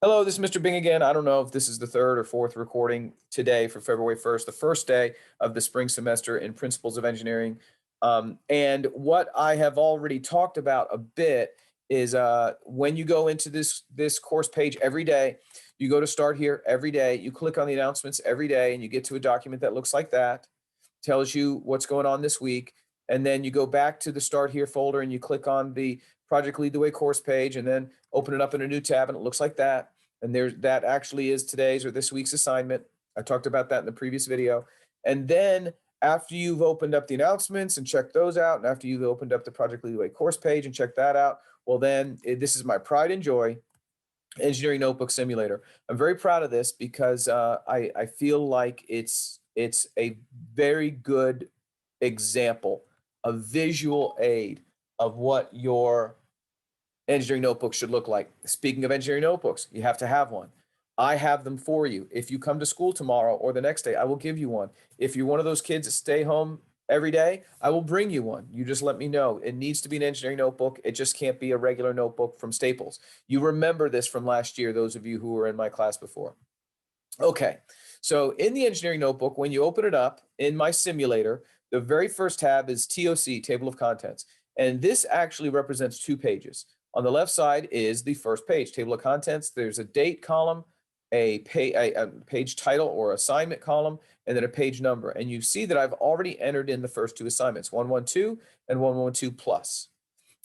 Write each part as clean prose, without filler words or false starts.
Hello, this is Mr. Bing again. I don't know if this is the third or fourth recording today for February 1st, the first day of the spring semester in Principles of Engineering. And what I have already talked about a bit is when you go into this course page every day, you go to start here every day, you click on the announcements every day, and you get to a document that looks like that, tells you what's going on this week. And then you go back to the start here folder and you click on the Project Lead the Way course page and then open it up in a new tab and it looks like that. And that actually is today's or this week's assignment. I talked about that in the previous video. And then after you've opened up the announcements and checked those out, and after you've opened up the Project Lead the Way course page and checked that out, well then this is my pride and joy engineering notebook simulator. I'm very proud of this because I feel like it's a very good example, a visual aid of what your engineering notebook should look like. Speaking of engineering notebooks, you have to have one. I have them for you. If you come to school tomorrow or the next day, I will give you one. If you're one of those kids that stay home every day, I will bring you one. You just let me know. It needs to be an engineering notebook. It just can't be a regular notebook from Staples. You remember this from last year, those of you who were in my class before. Okay, so in the engineering notebook, when you open it up in my simulator, the very first tab is TOC, Table of Contents. And this actually represents two pages. On the left side is the first page, Table of Contents. There's a date column, a page title or assignment column, and then a page number. And you see that I've already entered in the first two assignments, 112 and 112 plus.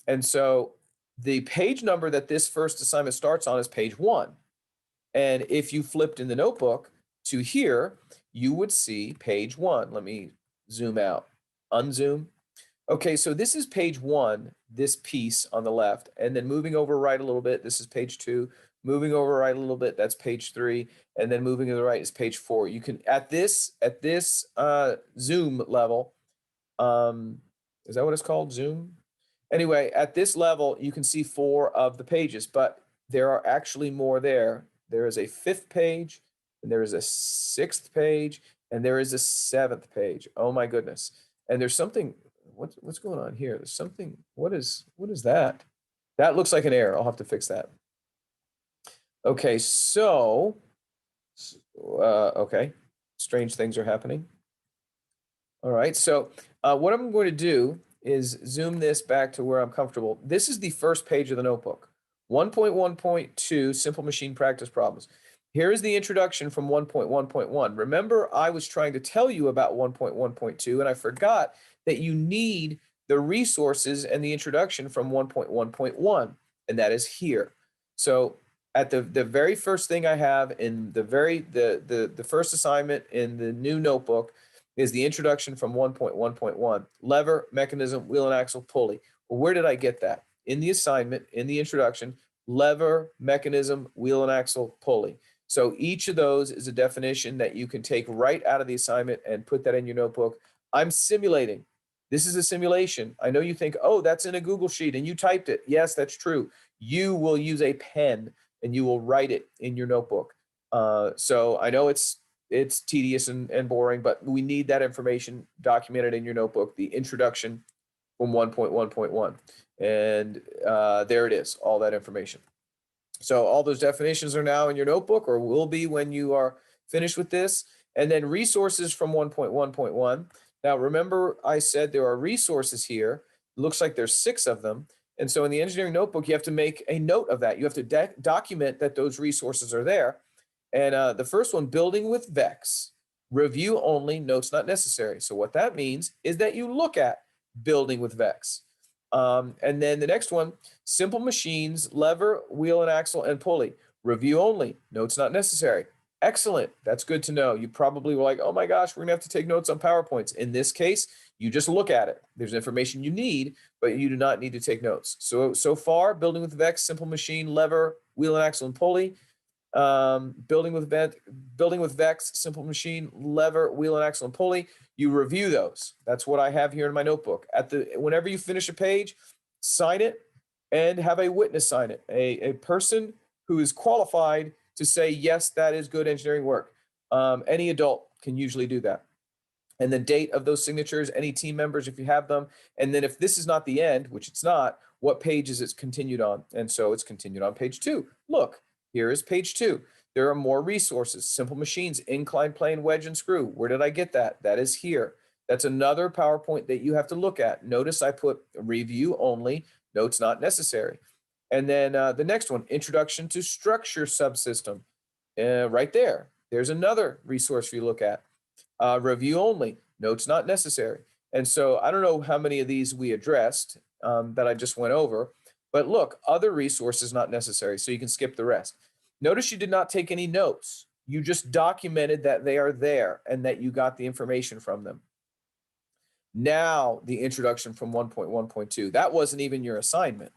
And so the page number that this first assignment starts on is page 1. And if you flipped in the notebook to here, you would see page 1. Let me zoom out, unzoom. Okay, so this is page 1, this piece on the left, and then moving over right a little bit, this is page 2, moving over right a little bit, that's page 3, and then moving to the right is page 4. You can, at this zoom level, is that what it's called, zoom? Anyway, at this level, you can see 4 of the pages, but there are actually more there. There is a 5th page, and there is a 6th page, and there is a 7th page. Oh my goodness. And there's something, what's going on here? There's something, what is that? That looks like an error. I'll have to fix that. Okay, so, okay, strange things are happening. All right, so what I'm going to do is zoom this back to where I'm comfortable. This is the first page of the notebook. 1.1.2 Simple Machine Practice Problems. Here is the introduction from 1.1.1. Remember, I was trying to tell you about 1.1.2, and I forgot that you need the resources and the introduction from 1.1.1, and that is here. So at the very first thing I have in the first assignment in the new notebook is the introduction from 1.1.1. Lever, mechanism, wheel and axle, pulley. Well, where did I get that? In the assignment, in the introduction, lever, mechanism, wheel and axle, pulley. So each of those is a definition that you can take right out of the assignment and put that in your notebook. I'm simulating. This is a simulation. I know you think, oh, that's in a Google Sheet and you typed it. Yes, that's true. You will use a pen and you will write it in your notebook. So I know it's tedious and boring, but we need that information documented in your notebook, the introduction from 1.1.1. And there it is, all that information. So all those definitions are now in your notebook or will be when you are finished with this. And then resources from 1.1.1. Now, remember I said there are resources here. It looks like there's 6 of them. And so in the engineering notebook, you have to make a note of that. You have to document that those resources are there. And the first one, building with VEX, review only, notes not necessary. So what that means is that you look at building with VEX. And then the next one, simple machines, lever, wheel and axle, and pulley. Review only, notes not necessary. Excellent. That's good to know. You probably were like, oh my gosh, we're going to have to take notes on PowerPoints. In this case, you just look at it. There's information you need, but you do not need to take notes. So far, building with VEX, simple machine, lever, wheel and axle, and pulley. Building with VEX, simple machine, lever, wheel and axle, and pulley. You review those. That's what I have here in my notebook. Whenever you finish a page, sign it and have a witness sign it. A person who is qualified to say, yes, that is good engineering work. Any adult can usually do that. And the date of those signatures, any team members, if you have them. And then if this is not the end, which it's not, what page is it continued on? And so it's continued on page 2. Look, Here is page 2. There are more resources, simple machines, incline plane, wedge, and screw. Where did I get that? That is here. That's another PowerPoint that you have to look at. Notice I put review only, notes not necessary. And then the next one, introduction to structure subsystem. Right there. There's another resource for you to look at. Review only, notes not necessary. And so I don't know how many of these we addressed that I just went over, but look, other resources not necessary, so you can skip the rest. Notice you did not take any notes. You just documented that they are there and that you got the information from them. Now, the introduction from 1.1.2, that wasn't even your assignment.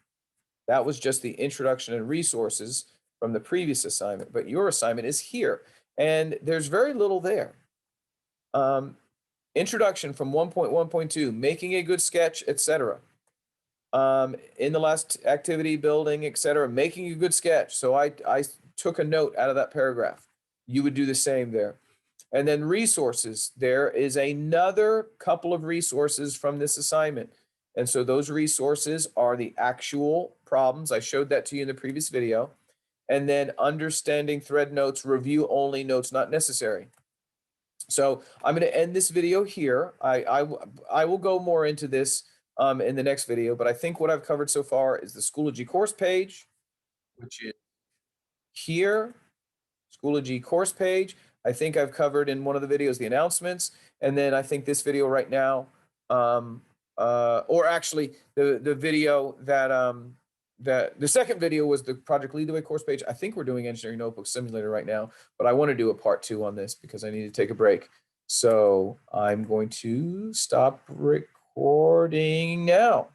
That was just the introduction and resources from the previous assignment, but your assignment is here, and there's very little there. Introduction from 1.1.2, making a good sketch, etc. In the last activity, building, etc., making a good sketch. So I took a note out of that paragraph. You would do the same there. And then resources, there is another couple of resources from this assignment. And so those resources are the actual problems. I showed that to you in the previous video. And then understanding thread notes, review only, notes not necessary. So I'm going to end this video here. I will go more into this in the next video, but I think what I've covered so far is the Schoology course page, which is here, Schoology course page. I think I've covered in one of the videos the announcements, and then I think this video right now, or actually the video that the second video was the Project Lead the Way course page. I think we're doing Engineering Notebook Simulator right now, but I want to do a part 2 on this because I need to take a break. So I'm going to stop recording now.